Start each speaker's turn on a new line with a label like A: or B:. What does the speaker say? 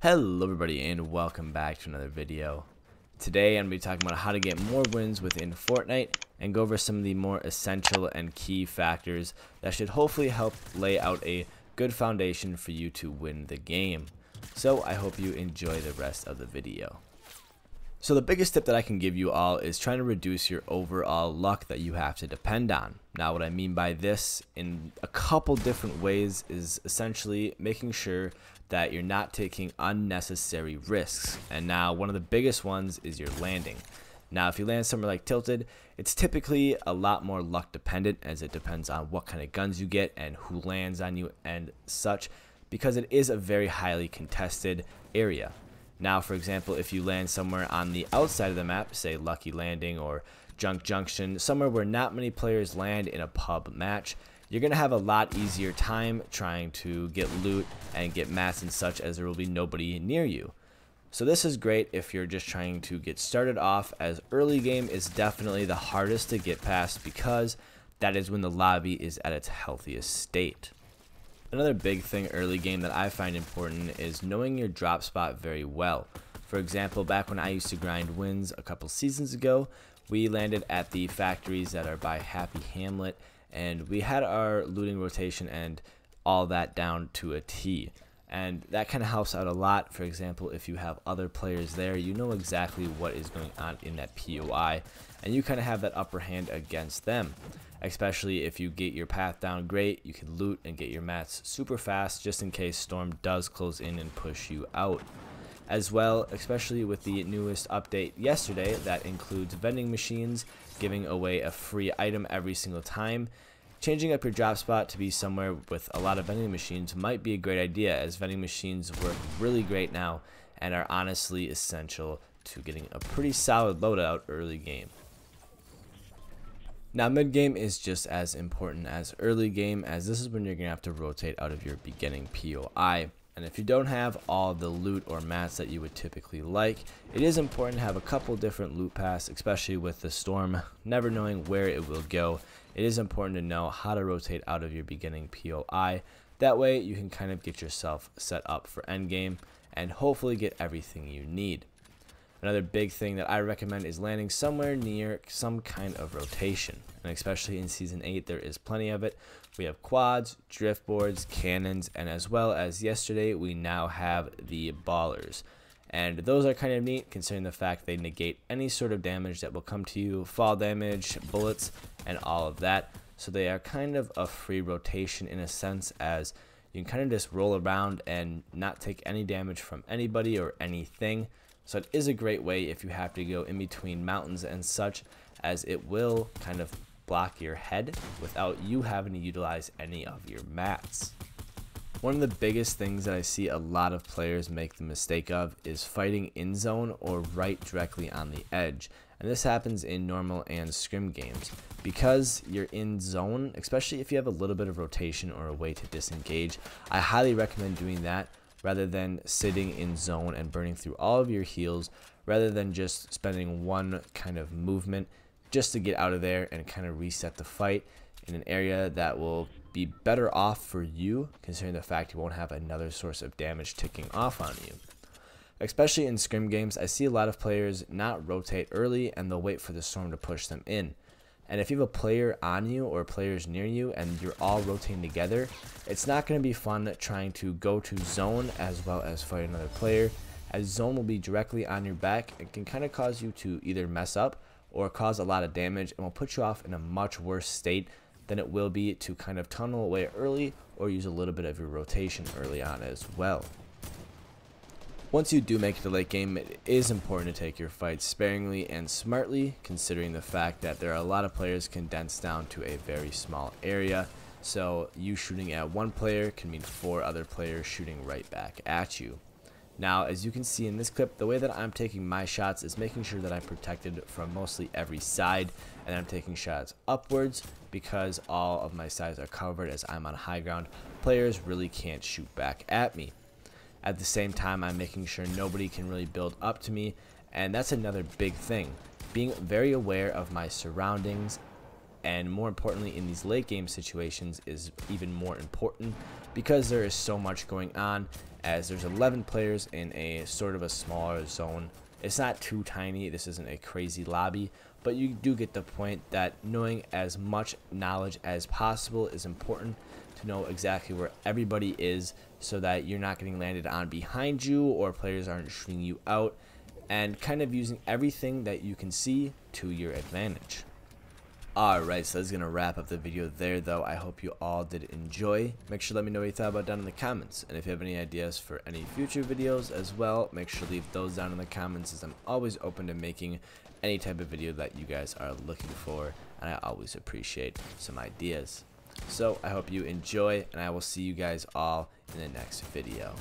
A: Hello everybody and welcome back to another video. Today I'm going to be talking about how to get more wins within Fortnite and go over some of the more essential and key factors that should hopefully help lay out a good foundation for you to win the game. So I hope you enjoy the rest of the video. So the biggest tip that I can give you all is trying to reduce your overall luck that you have to depend on. Now what I mean by this in a couple different ways is essentially making sure that you're not taking unnecessary risks. And now one of the biggest ones is your landing. Now if you land somewhere like Tilted, it's typically a lot more luck dependent, as it depends on what kind of guns you get and who lands on you and such, because it is a very highly contested area. Now, for example, if you land somewhere on the outside of the map, say Lucky Landing or Junk Junction, somewhere where not many players land in a pub match, you're going to have a lot easier time trying to get loot and get mats and such, as there will be nobody near you. So this is great if you're just trying to get started off, as early game is definitely the hardest to get past because that is when the lobby is at its healthiest state. Another big thing early game that I find important is knowing your drop spot very well. For example, back when I used to grind wins a couple seasons ago, we landed at the factories that are by Happy Hamlet, and we had our looting rotation and all that down to a T. And that kind of helps out a lot. For example, if you have other players there, you know exactly what is going on in that POI, and you kind of have that upper hand against them. Especially if you get your path down great, you can loot and get your mats super fast just in case Storm does close in and push you out. As well, especially with the newest update yesterday that includes vending machines giving away a free item every single time, changing up your drop spot to be somewhere with a lot of vending machines might be a great idea, as vending machines work really great now and are honestly essential to getting a pretty solid loadout early game. Now mid game is just as important as early game, as this is when you're going to have to rotate out of your beginning POI. And if you don't have all the loot or mats that you would typically like, it is important to have a couple different loot paths, especially with the Storm never knowing where it will go. It is important to know how to rotate out of your beginning POI. That way you can kind of get yourself set up for endgame and hopefully get everything you need. Another big thing that I recommend is landing somewhere near some kind of rotation, and especially in Season 8 there is plenty of it. We have quads, drift boards, cannons, and as well as yesterday we now have the ballers. And those are kind of neat considering the fact they negate any sort of damage that will come to you, fall damage, bullets, and all of that. So they are kind of a free rotation in a sense, as you can kind of just roll around and not take any damage from anybody or anything. So it is a great way if you have to go in between mountains and such, as it will kind of block your head without you having to utilize any of your mats. One of the biggest things that I see a lot of players make the mistake of is fighting in zone or right directly on the edge. And this happens in normal and scrim games. Because you're in zone, especially if you have a little bit of rotation or a way to disengage, I highly recommend doing that rather than sitting in zone and burning through all of your heals, rather than just spending one kind of movement just to get out of there and kind of reset the fight in an area that will be better off for you, considering the fact you won't have another source of damage ticking off on you. Especially in scrim games, I see a lot of players not rotate early and they'll wait for the Storm to push them in. And if you have a player on you or players near you and you're all rotating together, it's not going to be fun trying to go to zone as well as fight another player, as zone will be directly on your back and can kind of cause you to either mess up or cause a lot of damage, and will put you off in a much worse state than it will be to kind of tunnel away early or use a little bit of your rotation early on as well. Once you do make it to late game, it is important to take your fights sparingly and smartly, considering the fact that there are a lot of players condensed down to a very small area. So you shooting at one player can mean 4 other players shooting right back at you. Now, as you can see in this clip, the way that I'm taking my shots is making sure that I'm protected from mostly every side, and I'm taking shots upwards because all of my sides are covered as I'm on high ground. Players really can't shoot back at me. At the same time, I'm making sure nobody can really build up to me, and that's another big thing. Being very aware of my surroundings, and more importantly in these late game situations, is even more important because there is so much going on, as there's 11 players in a sort of a smaller zone. It's not too tiny, this isn't a crazy lobby, but you do get the point that knowing as much knowledge as possible is important, to know exactly where everybody is so that you're not getting landed on behind you or players aren't shooting you out, and kind of using everything that you can see to your advantage. Alright, so that's going to wrap up the video there though. I hope you all did enjoy. Make sure to let me know what you thought about down in the comments. And if you have any ideas for any future videos as well, make sure to leave those down in the comments, as I'm always open to making any type of video that you guys are looking for. And I always appreciate some ideas. So I hope you enjoy, and I will see you guys all in the next video.